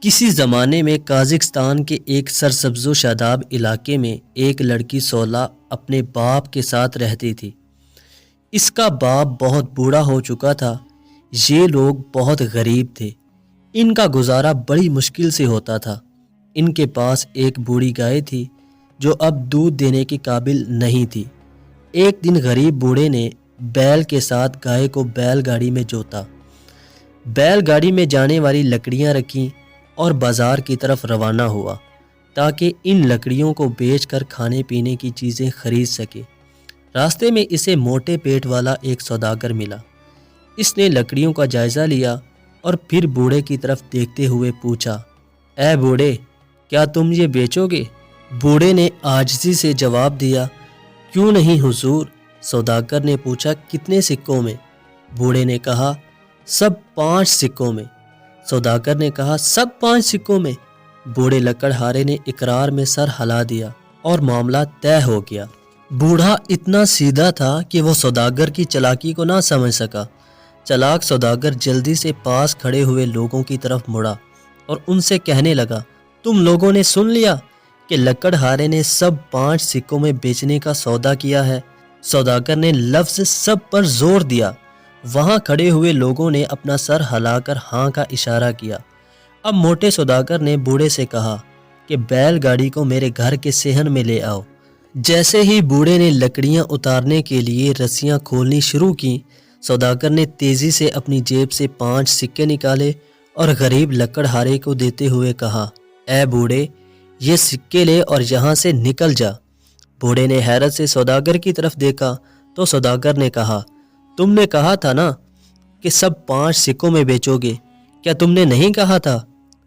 کسی زمانے میں قازقستان کے ایک سرسبز و شاداب علاقے میں ایک لڑکی سولا اپنے باپ کے ساتھ رہتی تھی۔ اس کا باپ بہت بوڑھا ہو چکا تھا۔ یہ لوگ بہت غریب تھے۔ ان کا گزارا بڑی مشکل سے ہوتا تھا۔ ان کے پاس ایک بوڑھی گائے تھی جو اب دودھ دینے کے قابل نہیں تھی۔ ایک دن غریب بوڑھے نے بیل کے ساتھ گائے کو بیل گاڑی میں جوتا۔ بیل گاڑی میں جانے والی لکڑیاں رکھیں اور بازار کی طرف روانہ ہوا تاکہ ان لکڑیوں کو بیچ کر کھانے پینے کی چیزیں خرید سکے۔ راستے میں اسے موٹے پیٹ والا ایک سوداگر ملا۔ اس نے لکڑیوں کا جائزہ لیا اور پھر بوڑھے کی طرف دیکھتے ہوئے پوچھا، اے بوڑھے، کیا تم یہ بیچو گے؟ بوڑھے نے عاجزی سے جواب دیا، کیوں نہیں حضور۔ سوداگر نے پوچھا، کتنے سکوں میں؟ بوڑھے نے کہا، سب 5 سکوں میں۔ سوداگر نے کہا، سب 5 سکوں میں؟ بوڑھے لکڑہارے نے اقرار میں سر ہلا دیا اور معاملہ طے ہو گیا۔ بوڑھا اتنا سیدھا تھا کہ وہ سوداگر کی چالاکی کو نہ سمجھ سکا۔ چالاک سوداگر جلدی سے پاس کھڑے ہوئے لوگوں کی طرف مڑا اور ان سے کہنے لگا، تم لوگوں نے سن لیا کہ لکڑہارے نے سب 5 سکوں میں بیچنے کا سودا کیا ہے۔ سوداگر نے لفظ سب پر زور دیا۔ وہاں کھڑے ہوئے لوگوں نے اپنا سر ہلا کر ہاں کا اشارہ کیا۔ اب موٹے سوداگر نے بوڑھے سے کہا کہ بیل گاڑی کو میرے گھر کے صحن میں لے آؤ۔ جیسے ہی بوڑھے نے لکڑیاں اتارنے کے لیے رسیاں کھولنی شروع کی، سوداگر نے تیزی سے اپنی جیب سے 5 سکے نکالے اور غریب لکڑہارے کو دیتے ہوئے کہا، اے بوڑھے، یہ سکے لے اور یہاں سے نکل جا۔ بوڑھے نے حیرت سے سوداگر کی طرف دیکھا تو سوداگر نے کہا، تم نے کہا تھا نا کہ سب 5 سکوں میں بیچو گے، کیا تم نے نہیں کہا تھا؟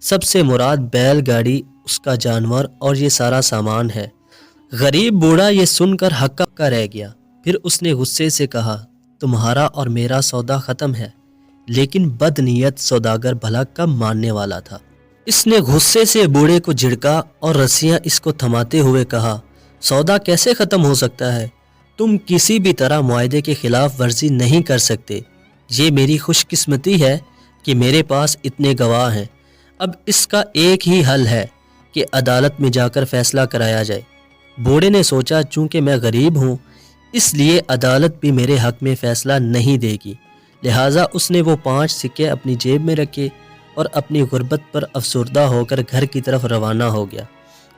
سب سے مراد بیل گاڑی، اس کا جانور اور یہ سارا سامان ہے۔ غریب بوڑھا یہ سن کر ہکا رہ گیا۔ پھر اس نے غصے سے کہا، تمہارا اور میرا سودا ختم ہے۔ لیکن بد نیت سوداگر بھلا کب ماننے والا تھا۔ اس نے غصے سے بوڑھے کو جھڑکا اور رسیاں اس کو تھماتے ہوئے کہا، سودا کیسے ختم ہو سکتا ہے؟ تم کسی بھی طرح معاہدے کے خلاف ورزی نہیں کر سکتے۔ یہ میری خوش قسمتی ہے کہ میرے پاس اتنے گواہ ہیں۔ اب اس کا ایک ہی حل ہے کہ عدالت میں جا کر فیصلہ کرایا جائے۔ بوڑھے نے سوچا، چونکہ میں غریب ہوں اس لیے عدالت بھی میرے حق میں فیصلہ نہیں دے گی، لہٰذا اس نے وہ 5 سکے اپنی جیب میں رکھے اور اپنی غربت پر افسردہ ہو کر گھر کی طرف روانہ ہو گیا۔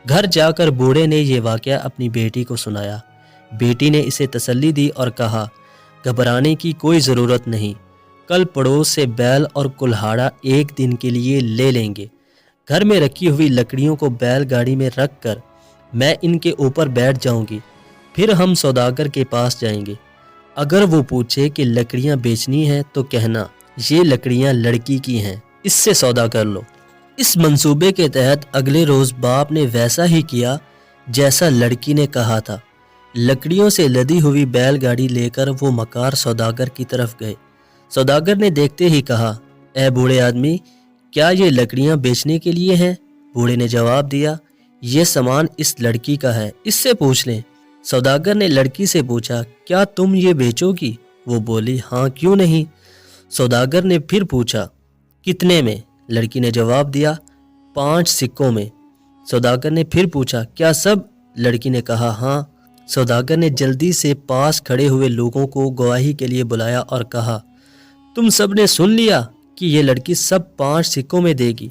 گھر جا کر بوڑھے نے یہ واقعہ اپنی بیٹی کو سنایا۔ بیٹی نے اسے تسلی دی اور کہا، گھبرانے کی کوئی ضرورت نہیں، کل پڑوس سے بیل اور کلہاڑا ایک دن کے لیے لے لیں گے۔ گھر میں رکھی ہوئی لکڑیوں کو بیل گاڑی میں رکھ کر میں ان کے اوپر بیٹھ جاؤں گی، پھر ہم سوداگر کے پاس جائیں گے۔ اگر وہ پوچھے کہ لکڑیاں بیچنی ہیں تو کہنا، یہ لکڑیاں لڑکی کی ہیں، اس سے سودا کر لو۔ اس منصوبے کے تحت اگلے روز باپ نے ویسا ہی کیا جیسا لڑکی نے کہا تھا۔ لکڑیوں سے لدی ہوئی بیل گاڑی لے کر وہ مکار سوداگر کی طرف گئے۔ سوداگر نے دیکھتے ہی کہا، اے بوڑھے آدمی، کیا یہ لکڑیاں بیچنے کے لیے ہیں؟ بوڑھے نے جواب دیا، یہ سامان اس لڑکی کا ہے، اس سے پوچھ لیں۔ سوداگر نے لڑکی سے پوچھا، کیا تم یہ بیچو گی؟ وہ بولی، ہاں، کیوں نہیں۔ سوداگر نے پھر پوچھا، کتنے میں؟ لڑکی نے جواب دیا، 5 سکوں میں۔ سوداگر نے پھر پوچھا، کیا سب؟ لڑکی نے کہا، ہاں۔ سوداگر نے جلدی سے پاس کھڑے ہوئے لوگوں کو گواہی کے لیے بلایا اور کہا، تم سب نے سن لیا کہ یہ لڑکی سب 5 سکوں میں دے گی؟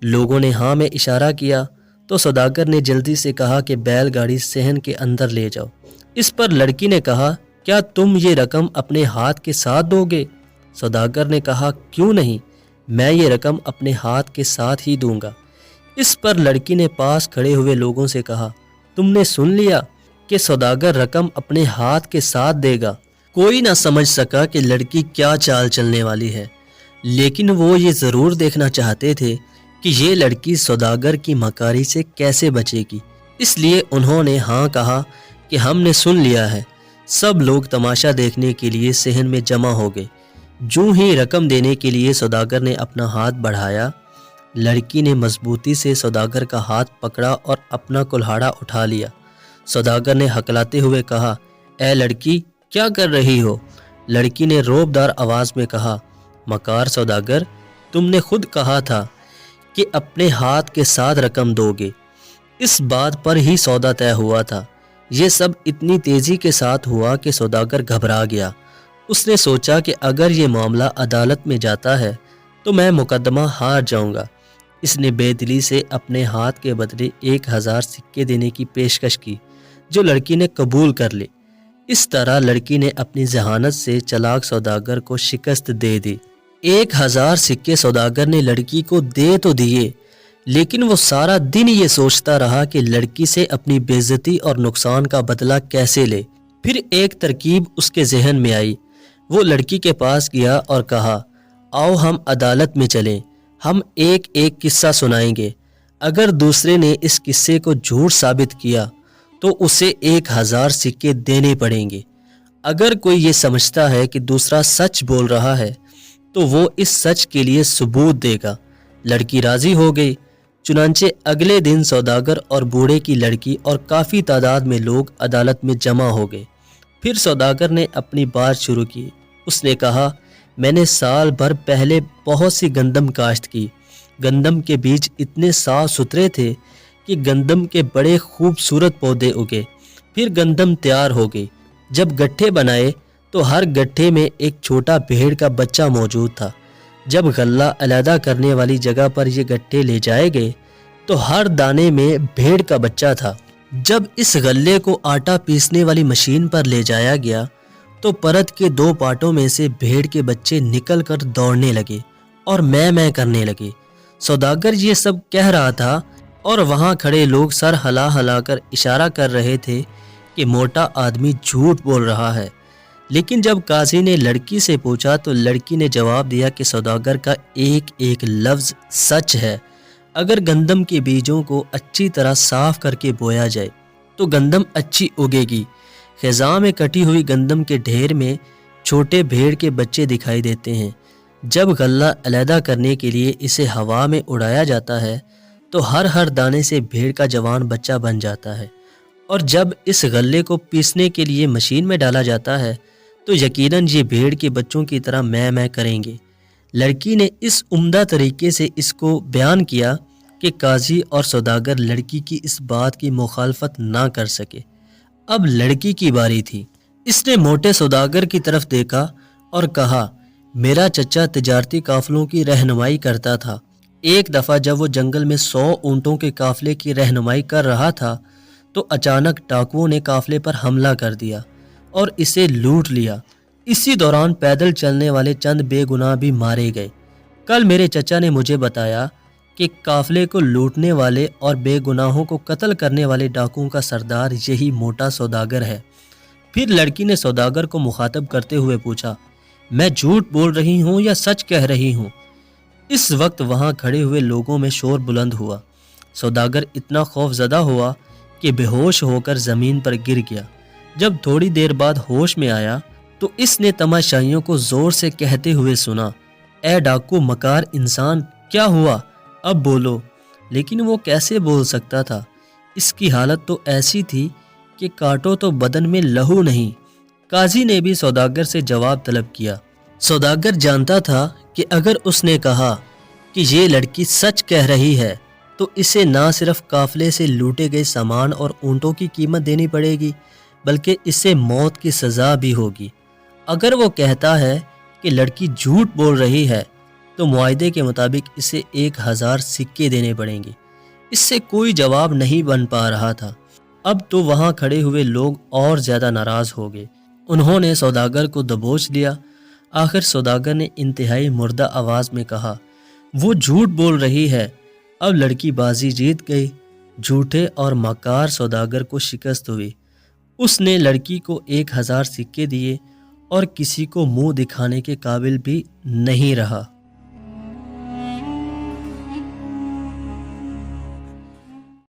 لوگوں نے ہاں میں اشارہ کیا تو سوداگر نے جلدی سے کہا کہ بیل گاڑی صحن کے اندر لے جاؤ۔ اس پر لڑکی نے کہا، کیا تم یہ رقم اپنے ہاتھ کے ساتھ دو گے؟ سوداگر نے کہا، کیوں نہیں، میں یہ رقم اپنے ہاتھ کے ساتھ ہی دوں گا۔ اس پر لڑکی نے پاس کھڑے ہوئے لوگوں سے کہا، تم نے سن لیا کہ سوداگر رقم اپنے ہاتھ کے ساتھ دے گا۔ کوئی نہ سمجھ سکا کہ لڑکی کیا چال چلنے والی ہے، لیکن وہ یہ ضرور دیکھنا چاہتے تھے کہ یہ لڑکی سوداگر کی مکاری سے کیسے بچے گی، اس لیے انہوں نے ہاں کہا کہ ہم نے سن لیا ہے۔ سب لوگ تماشا دیکھنے کے لیے صحن میں جمع ہو گئے۔ جو ہی رقم دینے کے لیے سوداگر نے اپنا ہاتھ بڑھایا، لڑکی نے مضبوطی سے سوداگر کا ہاتھ پکڑا اور اپنا کلہاڑا اٹھا لیا۔ سوداگر نے ہکلاتے ہوئے کہا، اے لڑکی، کیا کر رہی ہو؟ لڑکی نے روبدار آواز میں کہا، مکار سوداگر، تم نے خود کہا تھا کہ اپنے ہاتھ کے ساتھ رقم دو گے۔ اس بات پر ہی سودا طے ہوا تھا۔ یہ سب اتنی تیزی کے ساتھ ہوا کہ سوداگر گھبرا گیا۔ اس نے سوچا کہ اگر یہ معاملہ عدالت میں جاتا ہے تو میں مقدمہ ہار جاؤں گا۔ اس نے بے دلی سے اپنے ہاتھ کے بدلے 1000 سکے دینے کی پیشکش کی، جو لڑکی نے قبول کر لی۔ اس طرح لڑکی نے اپنی ذہانت سے چلاک سوداگر کو شکست دے دی۔ 1000 سکے سوداگر نے لڑکی کو دے تو دیے، لیکن وہ سارا دن یہ سوچتا رہا کہ لڑکی سے اپنی بے عزتی اور نقصان کا بدلہ کیسے لے۔ پھر ایک ترکیب اس کے ذہن میں آئی۔ وہ لڑکی کے پاس گیا اور کہا، آؤ ہم عدالت میں چلیں، ہم ایک ایک قصہ سنائیں گے۔ اگر دوسرے نے اس قصے کو جھوٹ ثابت کیا تو اسے 1000 سکے دینے پڑیں گے۔ اگر کوئی یہ سمجھتا ہے کہ دوسرا سچ بول رہا ہے تو وہ اس سچ کے لیے ثبوت دے گا۔ لڑکی راضی ہو گئی۔ چنانچہ اگلے دن سوداگر اور بوڑھے کی لڑکی اور کافی تعداد میں لوگ عدالت میں جمع ہو گئے۔ پھر سوداگر نے اپنی بات شروع کی۔ اس نے کہا، میں نے سال بھر پہلے بہت سی گندم کاشت کی۔ گندم کے بیج اتنے صاف ستھرے تھے کہ گندم کے بڑے خوبصورت پودے اگے۔ پھر گندم تیار ہو گئی۔ جب گٹھے بنائے تو ہر گٹھے میں ایک چھوٹا بھیڑ کا بچہ موجود تھا۔ جب غلہ علیحدہ کرنے والی جگہ پر یہ گٹھے لے جائے گئے تو ہر دانے میں بھیڑ کا بچہ تھا۔ جب اس غلے کو آٹا پیسنے والی مشین پر لے جایا گیا تو پرت کے 2 پارٹوں میں سے بھیڑ کے بچے نکل کر دوڑنے لگے اور میں کرنے لگے۔ سوداگر یہ سب کہہ رہا تھا اور وہاں کھڑے لوگ سر ہلا ہلا کر اشارہ کر رہے تھے کہ موٹا آدمی جھوٹ بول رہا ہے۔ لیکن جب قاضی نے لڑکی سے پوچھا تو لڑکی نے جواب دیا کہ سوداگر کا ایک ایک لفظ سچ ہے۔ اگر گندم کے بیجوں کو اچھی طرح صاف کر کے بویا جائے تو گندم اچھی اگے گی۔ خزاں میں کٹی ہوئی گندم کے ڈھیر میں چھوٹے بھیڑ کے بچے دکھائی دیتے ہیں۔ جب غلہ علیحدہ کرنے کے لیے اسے ہوا میں اڑایا جاتا ہے تو ہر دانے سے بھیڑ کا جوان بچہ بن جاتا ہے، اور جب اس غلے کو پیسنے کے لیے مشین میں ڈالا جاتا ہے تو یقیناً یہ بھیڑ کے بچوں کی طرح میں کریں گے۔ لڑکی نے اس عمدہ طریقے سے اس کو بیان کیا کہ قاضی اور سوداگر لڑکی کی اس بات کی مخالفت نہ کر سکے۔ اب لڑکی کی باری تھی۔ اس نے موٹے سوداگر کی طرف دیکھا اور کہا، میرا چچا تجارتی قافلوں کی رہنمائی کرتا تھا۔ ایک دفعہ جب وہ جنگل میں 100 اونٹوں کے قافلے کی رہنمائی کر رہا تھا تو اچانک ڈاکوؤں نے قافلے پر حملہ کر دیا اور اسے لوٹ لیا۔ اسی دوران پیدل چلنے والے چند بے گناہ بھی مارے گئے۔ کل میرے چچا نے مجھے بتایا کہ قافلے کو لوٹنے والے اور بے گناہوں کو قتل کرنے والے ڈاکوؤں کا سردار یہی موٹا سوداگر ہے۔ پھر لڑکی نے سوداگر کو مخاطب کرتے ہوئے پوچھا، میں جھوٹ بول رہی ہوں یا سچ کہہ رہی ہوں؟ اس وقت وہاں کھڑے ہوئے لوگوں میں شور بلند ہوا۔ سوداگر اتنا خوف زدہ ہوا کہ بے ہوش ہو کر زمین پر گر گیا۔ جب تھوڑی دیر بعد ہوش میں آیا تو اس نے تماشائیوں کو زور سے کہتے ہوئے سنا، اے ڈاکو مکار انسان، کیا ہوا؟ اب بولو۔ لیکن وہ کیسے بول سکتا تھا؟ اس کی حالت تو ایسی تھی کہ کاٹو تو بدن میں لہو نہیں۔ قاضی نے بھی سوداگر سے جواب طلب کیا۔ سوداگر جانتا تھا کہ اگر اس نے کہا کہ یہ لڑکی سچ کہہ رہی ہے تو اسے نہ صرف قافلے سے لوٹے گئے سامان اور اونٹوں کی قیمت دینی پڑے گی بلکہ اسے موت کی سزا بھی ہوگی۔ اگر وہ کہتا ہے کہ لڑکی جھوٹ بول رہی ہے تو معاہدے کے مطابق اسے 1000 سکے دینے پڑیں گے۔ اس سے کوئی جواب نہیں بن پا رہا تھا۔ اب تو وہاں کھڑے ہوئے لوگ اور زیادہ ناراض ہو گئے۔ انہوں نے سوداگر کو دبوچ لیا۔ آخر سوداگر نے انتہائی مردہ آواز میں کہا، وہ جھوٹ بول رہی ہے۔ اب لڑکی بازی جیت گئی۔ جھوٹے اور مکار سوداگر کو شکست ہوئی۔ اس نے لڑکی کو 1000 سکے دیے اور کسی کو منہ دکھانے کے قابل بھی نہیں رہا۔